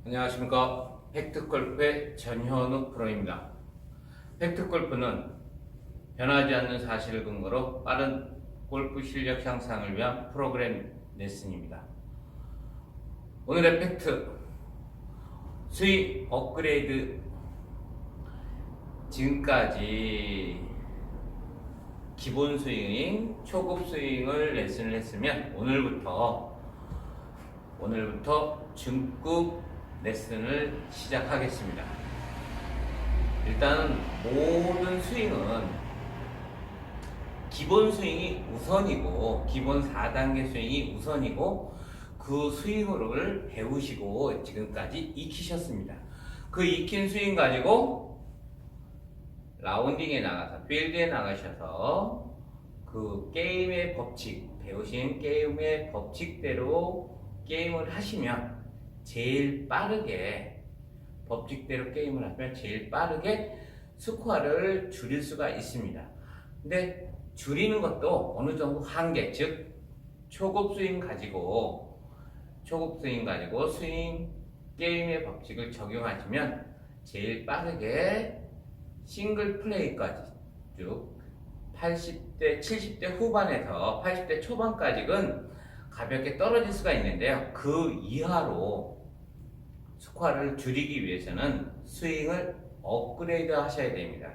안녕하십니까. 팩트골프의 전현우 프로입니다. 팩트골프는 변하지 않는 사실을 근거로 빠른 골프 실력 향상을 위한 프로그램 레슨입니다. 오늘의 팩트, 스윙 업그레이드. 지금까지 기본 스윙, 초급 스윙을 레슨을 했으면 오늘부터 중급 레슨을 시작하겠습니다. 일단 모든 스윙은 기본 스윙이 우선이고, 기본 4단계 스윙이 우선이고, 그 스윙을 배우시고 지금까지 익히셨습니다. 그 익힌 스윙 가지고 라운딩에 나가서 필드에 나가셔서 그 게임의 법칙, 배우신 게임의 법칙대로 게임을 하시면 제일 빠르게, 법칙대로 게임을 하면 제일 빠르게 스코어를 줄일 수가 있습니다. 근데 줄이는 것도 어느 정도 한계, 즉 초급 스윙 가지고 스윙 게임의 법칙을 적용하시면 제일 빠르게 싱글 플레이까지, 쭉 80대 70대 후반에서 80대 초반까지는 가볍게 떨어질 수가 있는데요, 그 이하로 스코어를 줄이기 위해서는 스윙을 업그레이드 하셔야 됩니다.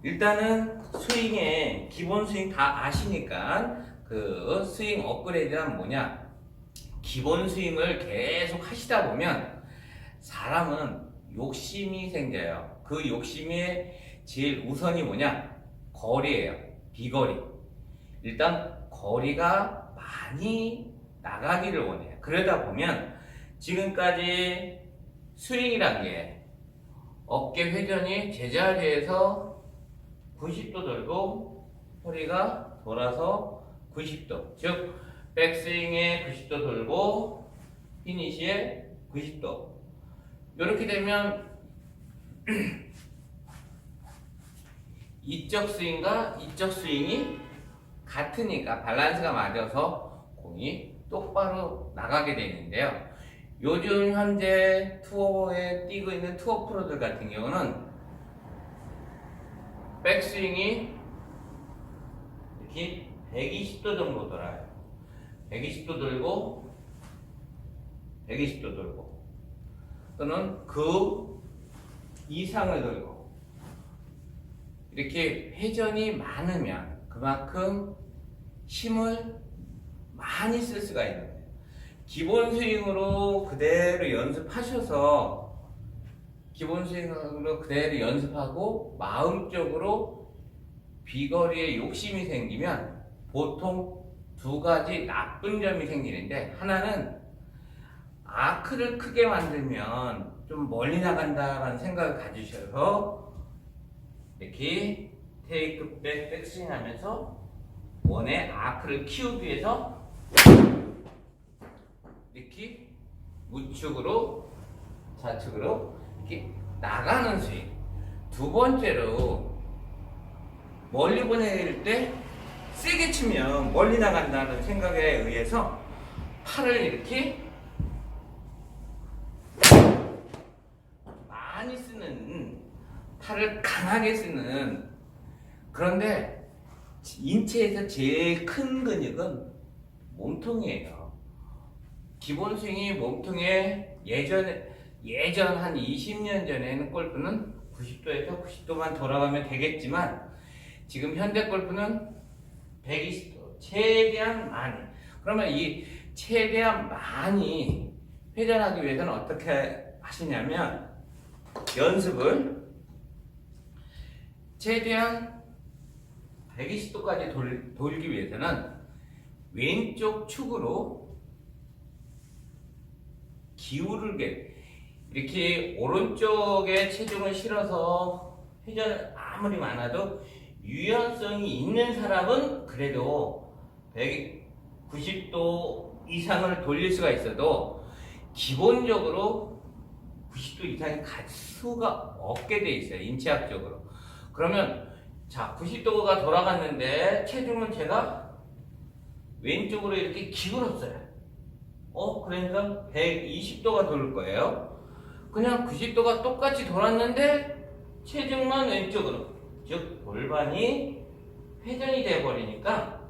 일단은 스윙의 기본 스윙 다 아시니까 그 스윙 업그레이드는 뭐냐, 기본 스윙을 계속 하시다 보면 사람은 욕심이 생겨요. 그 욕심의 제일 우선이 뭐냐, 거리예요. 비거리. 일단 거리가 많이 나가기를 원해요. 그러다 보면 지금까지 스윙이란 게 어깨 회전이 제자리에서 90도 돌고 허리가 돌아서 90도, 즉 백스윙에 90도 돌고 피니시에 90도. 이렇게 되면 이쪽 스윙과 이쪽 스윙이 같으니까 밸런스가 맞아서 공이 똑바로 나가게 되는데요. 요즘 현재 투어에 뛰고 있는 투어 프로들 같은 경우는 백스윙이 이렇게 120도 정도 돌아요. 120도 돌고 120도 돌고 또는 그 이상을 돌고, 이렇게 회전이 많으면 그만큼 힘을 많이 쓸 수가 있는 거예요. 기본 스윙으로 그대로 연습하셔서, 기본 스윙으로 그대로 연습하고 마음적으로 비거리에 욕심이 생기면 보통 두 가지 나쁜 점이 생기는데, 하나는 아크를 크게 만들면 좀 멀리 나간다라는 생각을 가지셔서 이렇게 테이크백 백스윙 하면서 원의 아크를 키우기 위해서 이렇게 우측으로 좌측으로 이렇게 나가는 스윙. 두 번째로 멀리 보낼 때 세게 치면 멀리 나간다는 생각에 의해서 팔을 이렇게 많이 쓰는, 팔을 강하게 쓰는. 그런데 인체에서 제일 큰 근육은 몸통이에요. 기본 스윙이 몸통에 예전 한 20년 전에는 골프는 90도에서 90도만 돌아가면 되겠지만 지금 현대 골프는 120도 최대한 많이. 그러면 이 최대한 많이 회전하기 위해서는 어떻게 하시냐면, 연습을 최대한 120도까지 돌기 위해서는 왼쪽 축으로 기울게, 이렇게 오른쪽에 체중을 실어서 회전을 아무리 많아도 유연성이 있는 사람은 그래도 190도 이상을 돌릴 수가 있어도 기본적으로 90도 이상이 갈 수가 없게 돼 있어요, 인체학적으로. 그러면 자, 90도가 돌아갔는데 체중은 제가 왼쪽으로 이렇게 기울었어요. 그러니까 120도가 돌 거예요. 그냥 90도가 똑같이 돌았는데 체중만 왼쪽으로, 즉 골반이 회전이 돼 버리니까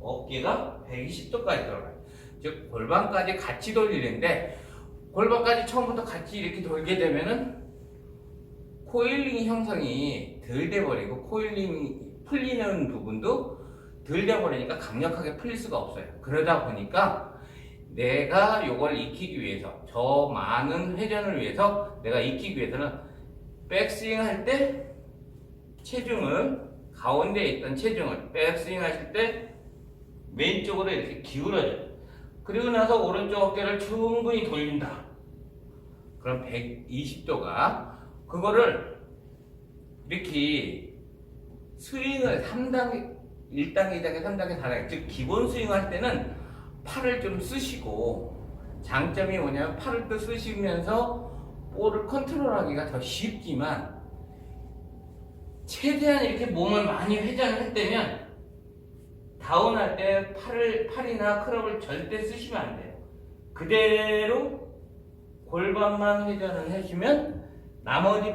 어깨가 120도까지 돌아가요. 즉 골반까지 같이 돌리는데, 골반까지 처음부터 같이 이렇게 돌게 되면은 코일링 형성이 덜 돼 버리고 코일링이 풀리는 부분도 덜 돼 버리니까 강력하게 풀릴 수가 없어요. 그러다 보니까 내가 요걸 익히기 위해서, 저 많은 회전을 위해서 내가 익히기 위해서는 백스윙 할 때 체중을, 가운데에 있던 체중을 백스윙 하실 때 왼쪽으로 이렇게 기울여줘요. 그리고 나서 오른쪽 어깨를 충분히 돌린다. 그럼 120도가, 그거를 이렇게 스윙을 3단계, 1단계, 2단계, 3단계, 4단계, 즉 기본 스윙 할 때는 팔을 좀 쓰시고, 장점이 뭐냐면 팔을 또 쓰시면서 볼을 컨트롤하기가 더 쉽지만, 최대한 이렇게 몸을 많이 회전을 했다면 다운할 때 팔이나 클럽을 절대 쓰시면 안 돼요. 그대로 골반만 회전을 해주면 나머지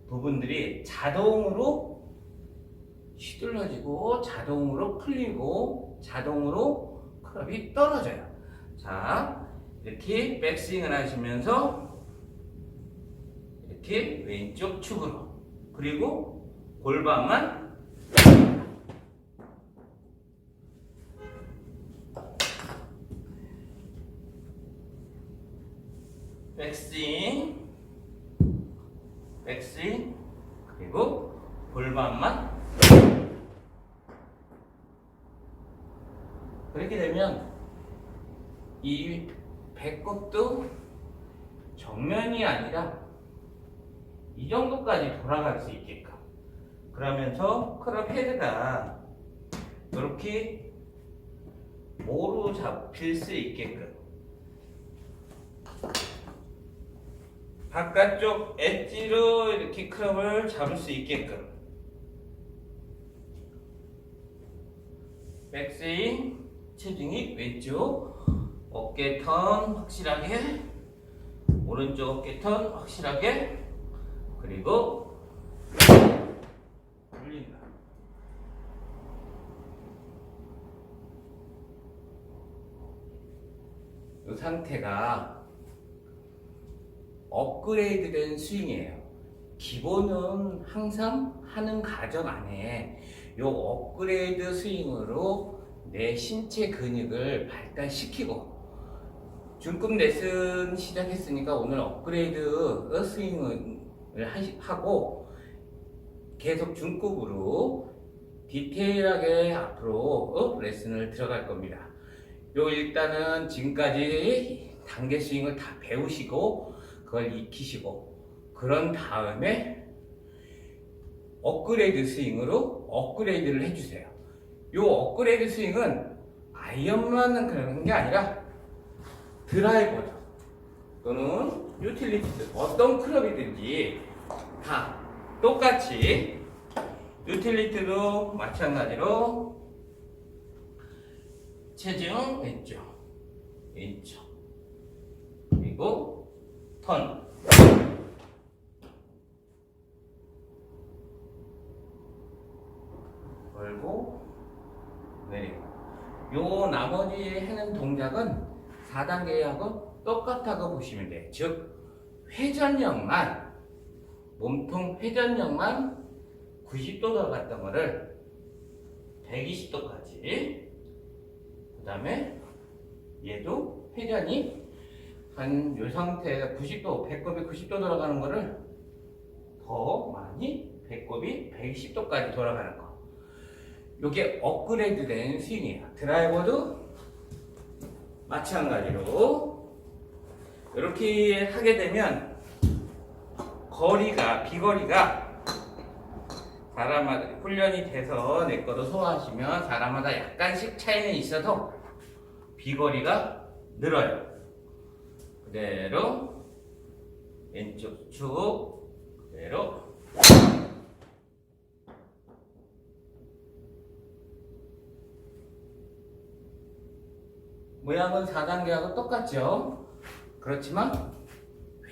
부분들이 자동으로 휘둘러지고 자동으로 풀리고 자동으로 클럽이 떨어져요. 자, 이렇게 백스윙을 하시면서 이렇게 왼쪽 축으로, 그리고 골반만 백스윙, 백스윙, 그리고 골반만. 그렇게 되면 이 배꼽도 정면이 아니라 이 정도까지 돌아갈 수 있게끔, 그러면서 클럽 헤드가 이렇게 모로 잡힐 수 있게끔, 바깥쪽 엣지로 이렇게 클럽을 잡을 수 있게끔, 백스윙, 체중이 왼쪽, 어깨 턴 확실하게, 오른쪽 어깨 턴 확실하게, 그리고 돌린다. 이 상태가 업그레이드된 스윙이에요. 기본은 항상 하는 과정 안에 이 업그레이드 스윙으로 내 신체 근육을 발달시키고, 중급 레슨 시작했으니까 오늘 업그레이드 스윙을 하고 계속 중급으로 디테일하게 앞으로 레슨을 들어갈 겁니다. 일단은 지금까지 단계 스윙을 다 배우시고 그걸 익히시고, 그런 다음에 업그레이드 스윙으로 업그레이드를 해주세요. 이 업그레이드 스윙은 아이언만 그런 게 아니라 드라이버죠, 또는 유틸리티드, 어떤 클럽이든지 다 똑같이, 유틸리티도 마찬가지로 체중 왼쪽, 왼쪽, 그리고 턴, 걸고 내리고. 요 나머지 하는 동작은 4단계하고 똑같다고 보시면 돼요. 즉 회전력만, 몸통 회전력만 90도 들어갔던 거를 120도까지, 그 다음에 얘도 회전이 한 요 상태에서 90도, 배꼽이 90도 돌아가는 거를 더 많이, 배꼽이 120도까지 돌아가는 거. 요게 업그레이드 된 스윙이에요. 드라이버도 마찬가지로 이렇게 하게 되면 비거리가 사람마다 훈련이 돼서 내 거도 소화하시면 사람마다 약간씩 차이는 있어도 비거리가 늘어요. 그대로 왼쪽 축, 그대로 모양은 4단계하고 똑같죠. 그렇지만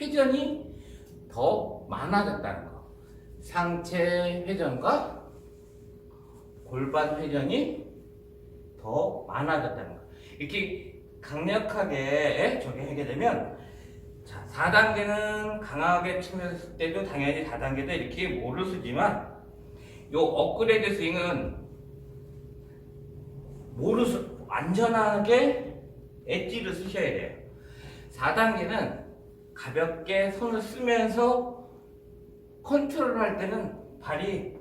회전이 더 많아졌다는 거. 상체 회전과 골반 회전이 더 많아졌다는 거. 이렇게 강력하게 저기 하게 되면, 자, 4단계는 강하게 치면서 때도 당연히 4단계도 이렇게 모를 쓰지만, 요 업그레이드 스윙은 안전하게 엣지를 쓰셔야 돼요. 4단계는 가볍게 손을 쓰면서 컨트롤 할 때는 발이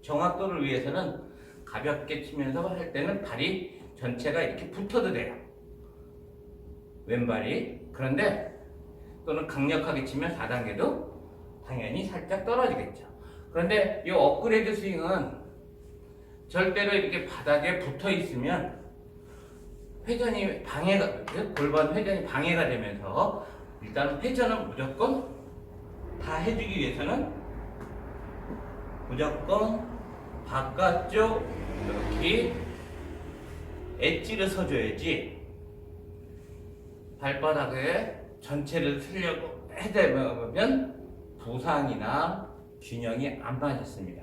정확도를 위해서는 가볍게 치면서 할 때는 발이 전체가 이렇게 붙어도 돼요. 왼발이. 그런데 또는 강력하게 치면 4단계도 당연히 살짝 떨어지겠죠. 그런데 이 업그레이드 스윙은 절대로 이렇게 바닥에 붙어 있으면 회전이 골반 회전이 방해가 되면서, 일단 회전은 무조건 다 해주기 위해서는 무조건 바깥쪽 이렇게 엣지를 서줘야지, 발바닥에 전체를 쓰려고 해대면 부상이나 균형이 안 맞았습니다.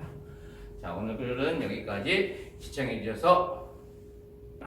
자, 오늘은 여기까지 시청해 주셔서